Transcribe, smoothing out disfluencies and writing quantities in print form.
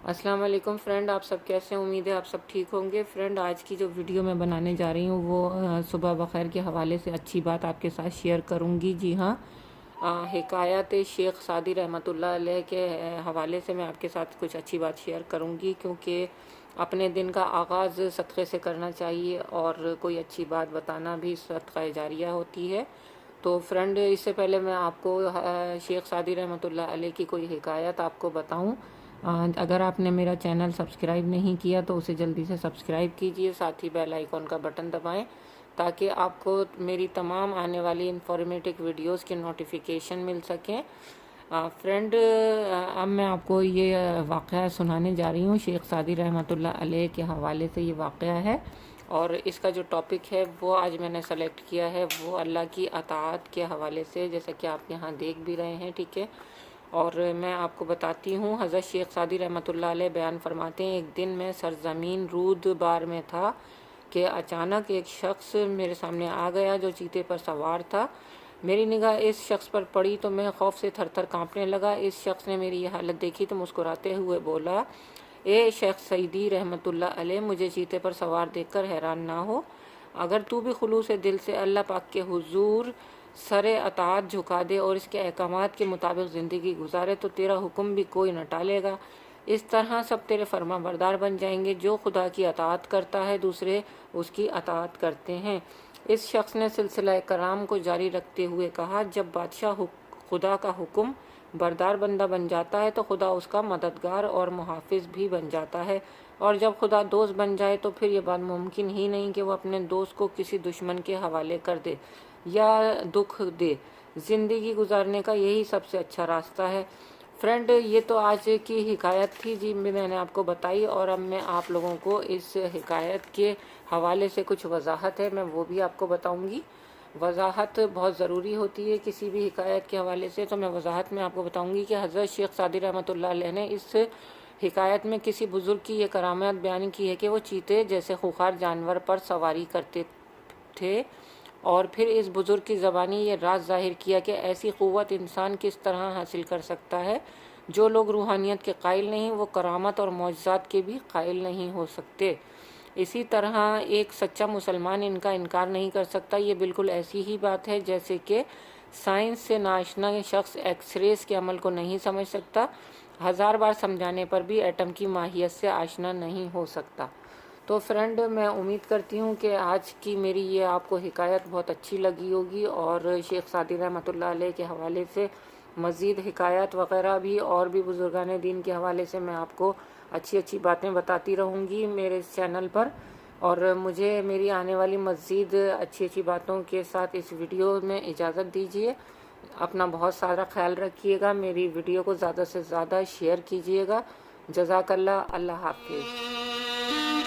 अस्सलाम वालेकुम फ्रेंड, आप सब कैसे हैं? उम्मीद है आप सब ठीक होंगे। फ्रेंड, आज की जो वीडियो मैं बनाने जा रही हूँ वो सुबह बखैर के हवाले से अच्छी बात आपके साथ शेयर करूँगी। जी हाँ, हिकायत शेख सादी रहमतुल्लाह अलैह के हवाले से मैं आपके साथ कुछ अच्छी बात शेयर करूँगी, क्योंकि अपने दिन का आगाज़ सदक़े से करना चाहिए और कोई अच्छी बात बताना भी सदक़ा जारिया होती है। तो फ्रेंड, इससे पहले मैं आपको शेख सादी रहमतुल्लाह अलैह की कोई हिकायत आपको बताऊं। अगर आपने मेरा चैनल सब्सक्राइब नहीं किया तो उसे जल्दी से सब्सक्राइब कीजिए, साथ ही बेल आइकॉन का बटन दबाएं ताकि आपको मेरी तमाम आने वाली इंफॉर्मेटिव वीडियोस की नोटिफिकेशन मिल सकें। फ्रेंड, अब मैं आपको ये वाक़या सुनाने जा रही हूँ। शेख सादी रहमतुल्लाह अलैह के हवाले से ये वाक़या है और इसका जो टॉपिक है वो आज मैंने सेलेक्ट किया है वो अल्लाह की अताअत के हवाले से, जैसा कि आप यहाँ देख भी रहे हैं। ठीक है, और मैं आपको बताती हूँ। हज़रत शेख सादी रहमतुल्लाह अलैह बयान फरमाते हैं, एक दिन मैं सरज़मीन रूद बार में था कि अचानक एक शख्स मेरे सामने आ गया जो चीते पर सवार था। मेरी निगाह इस शख्स पर पड़ी तो मैं खौफ से थर थर काँपने लगा। इस शख्स ने मेरी ये हालत देखी तो मुस्कुराते हुए बोला, ए शेख सईदी रहमतुल्लाह अलैह, मुझे चीते पर सवार देखकर हैरान ना हो। अगर तू भी खुलूस दिल से अल्लाह पाक के हुजूर सरे अताअत झुका दे और इसके अहकामात के मुताबिक ज़िंदगी गुजारे तो तेरा हुक्म भी कोई न टालेगा। इस तरह सब तेरे फर्मा बरदार बन जाएंगे। जो खुदा की अताअत करता है दूसरे उसकी अताअत करते हैं। इस शख्स ने सिलसिला कराम को जारी रखते हुए कहा, जब बादशाह खुदा का हुक्म बरदार बंदा बन जाता है तो खुदा उसका मददगार और मुहाफिज भी बन जाता है, और जब खुदा दोस्त बन जाए तो फिर ये बात मुमकिन ही नहीं कि वह अपने दोस्त को किसी दुश्मन के हवाले कर दे या दुख दे। ज़िंदगी गुजारने का यही सबसे अच्छा रास्ता है। फ्रेंड, ये तो आज की हिकायत थी जी, मैंने आपको बताई, और अब मैं आप लोगों को इस हिकायत के हवाले से कुछ वजाहत है मैं वो भी आपको बताऊंगी। वजाहत बहुत ज़रूरी होती है किसी भी हिकायत के हवाले से, तो मैं वजाहत में आपको बताऊंगी कि हज़रत शेख सादी रहमतुल्लाह अलैह ने इस हिकायत में किसी बुज़ुर्ग की ये करामात बयान की है कि वो चीते जैसे खुखार जानवर पर सवारी करते थे, और फिर इस बुज़ुर्ग की ज़बानी ये राज ज़ाहिर किया कि ऐसी क़ुव्वत इंसान किस तरह हासिल कर सकता है। जो लोग रूहानियत के कायल नहीं वो करामत और मौजज़ात के भी कायल नहीं हो सकते। इसी तरह एक सच्चा मुसलमान इनका इनकार नहीं कर सकता। ये बिल्कुल ऐसी ही बात है जैसे कि साइंस से नाआशना शख्स एक्सरेज के अमल को नहीं समझ सकता, हज़ार बार समझाने पर भी एटम की माहियत से आशना नहीं हो सकता। तो फ्रेंड, मैं उम्मीद करती हूँ कि आज की मेरी ये आपको हिकायत बहुत अच्छी लगी होगी, और शेख सादी रहमतुल्लाह अलैह के हवाले से मज़ीद हिकायत वग़ैरह भी और भी बुज़ुर्गान दीन के हवाले से मैं आपको अच्छी अच्छी बातें बताती रहूँगी मेरे इस चैनल पर। और मुझे मेरी आने वाली मज़ीद अच्छी अच्छी बातों के साथ इस वीडियो में इजाज़त दीजिए। अपना बहुत सारा ख्याल रखिएगा, मेरी वीडियो को ज़्यादा से ज़्यादा शेयर कीजिएगा। जज़ाकल्लाह, अल्लाह हाफ़िज़।